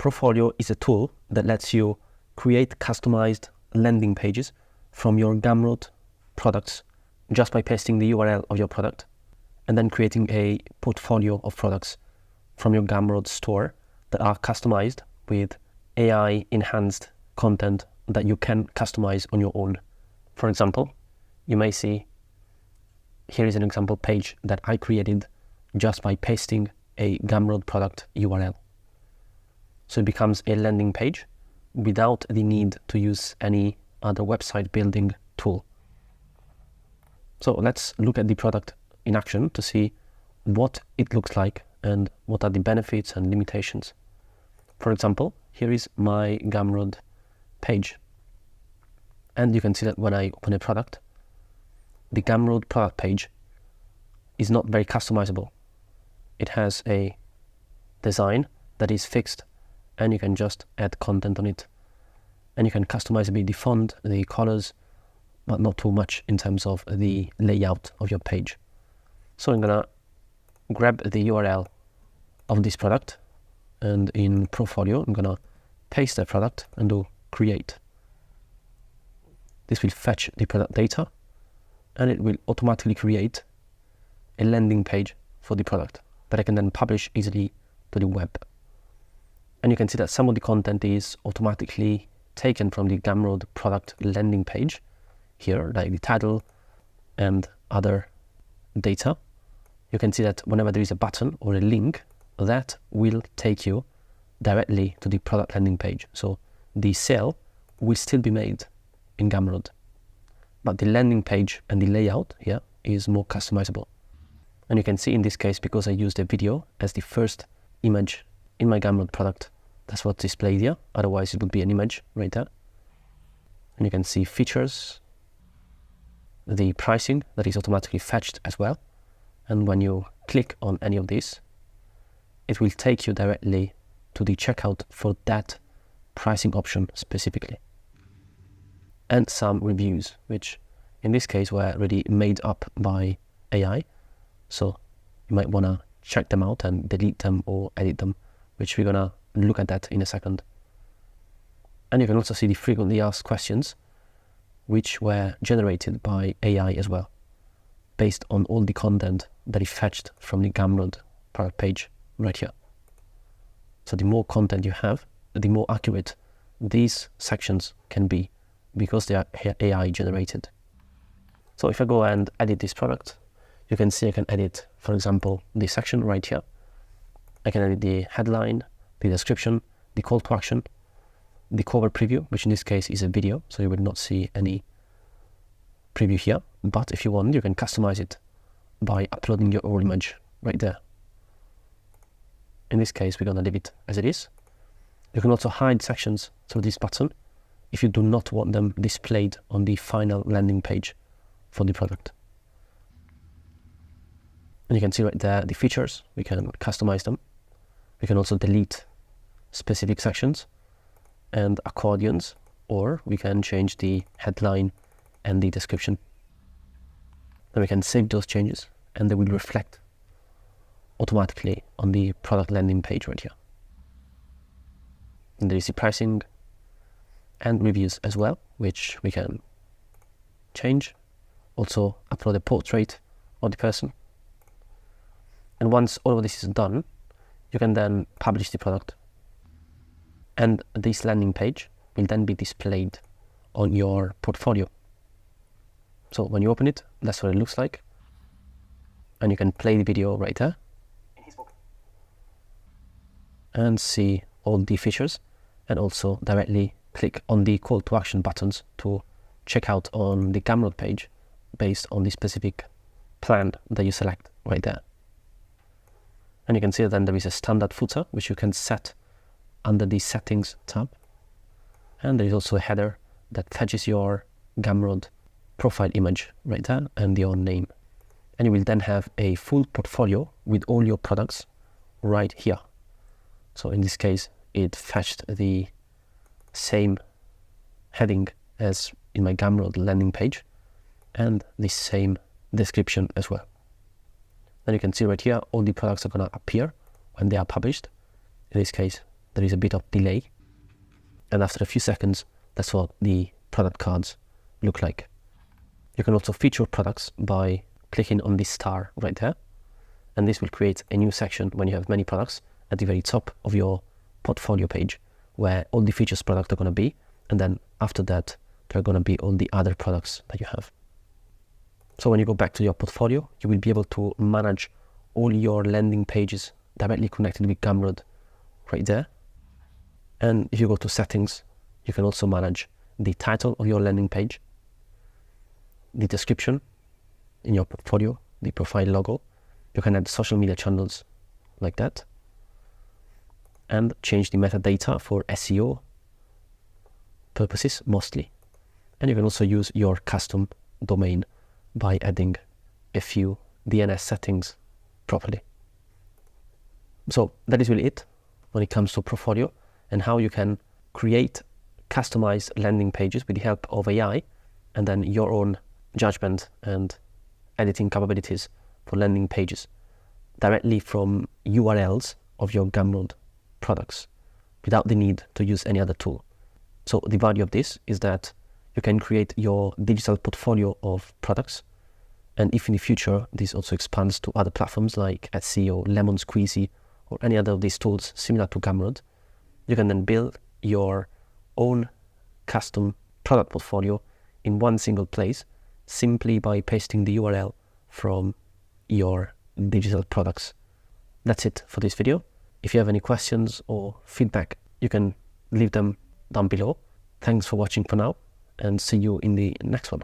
Profolio is a tool that lets you create customized landing pages from your Gumroad products just by pasting the URL of your product and then creating a portfolio of products from your Gumroad store that are customized with AI-enhanced content that you can customize on your own. For example, you may see here is an example page that I created just by pasting a Gumroad product URL. So it becomes a landing page without the need to use any other website building tool. So let's look at the product in action to see what it looks like and what are the benefits and limitations. For example, here is my Gumroad page. And you can see that when I open a product, the Gumroad product page is not very customizable. It has a design that is fixed and you can just add content on it. And you can customize a bit the font, the colors, but not too much in terms of the layout of your page. So I'm gonna grab the URL of this product, and in Profolio I'm gonna paste the product and do create. This will fetch the product data and it will automatically create a landing page for the product that I can then publish easily to the web. And you can see that some of the content is automatically taken from the Gumroad product landing page here, like the title and other data. You can see that whenever there is a button or a link, that will take you directly to the product landing page. So the sale will still be made in Gumroad, but the landing page and the layout here is more customizable. And you can see in this case, because I used a video as the first image in my Gumroad product, that's what's displayed here. Otherwise it would be an image right there. And you can see features, the pricing that is automatically fetched as well. And when you click on any of these, it will take you directly to the checkout for that pricing option specifically. And some reviews, which in this case were already made up by AI. So you might want to check them out and delete them or edit them, which we're going to look at that in a second. And you can also see the frequently asked questions, which were generated by AI as well, based on all the content that is fetched from the Gumroad product page right here. So the more content you have, the more accurate these sections can be because they are AI generated. So if I go and edit this product, you can see I can edit, for example, this section right here. I can edit the headline, the description, the call to action, the cover preview, which in this case is a video, so you will not see any preview here. But if you want, you can customize it by uploading your own image right there. In this case, we're gonna leave it as it is. You can also hide sections through this button if you do not want them displayed on the final landing page for the product. And you can see right there the features, we can customize them. We can also delete specific sections and accordions, or we can change the headline and the description. Then we can save those changes and they will reflect automatically on the product landing page right here. And there is the pricing and reviews as well, which we can change. Also upload a portrait of the person. And once all of this is done, you can then publish the product. And this landing page will then be displayed on your portfolio. So when you open it, that's what it looks like. And you can play the video right there. And see all the features, and also directly click on the call to action buttons to check out on the Gumroad page based on the specific plan that you select right there. And you can see that then there is a standard footer which you can set under the settings tab. And there is also a header that fetches your Gumroad profile image right there and your name. And you will then have a full portfolio with all your products right here. So in this case, it fetched the same heading as in my Gumroad landing page and the same description as well. Then you can see right here, all the products are going to appear when they are published. In this case, there is a bit of delay. And after a few seconds, that's what the product cards look like. You can also feature products by clicking on this star right there. And this will create a new section when you have many products at the very top of your portfolio page, where all the features product are going to be. And then after that, there are going to be all the other products that you have. So when you go back to your portfolio, you will be able to manage all your landing pages directly connected with Gumroad right there. And if you go to settings, you can also manage the title of your landing page, the description in your portfolio, the profile logo. You can add social media channels like that, and change the metadata for SEO purposes mostly. And you can also use your custom domain by adding a few DNS settings properly. So that is really it when it comes to Profolio and how you can create customized landing pages with the help of AI, and then your own judgment and editing capabilities for landing pages directly from URLs of your Gumroad products without the need to use any other tool. So the value of this is that you can create your digital portfolio of products, and if in the future this also expands to other platforms like Etsy or Lemon Squeezy or any other of these tools similar to Gumroad, you can then build your own custom product portfolio in one single place simply by pasting the URL from your digital products. That's it for this video. If you have any questions or feedback, you can leave them down below. Thanks for watching for now, and see you in the next one.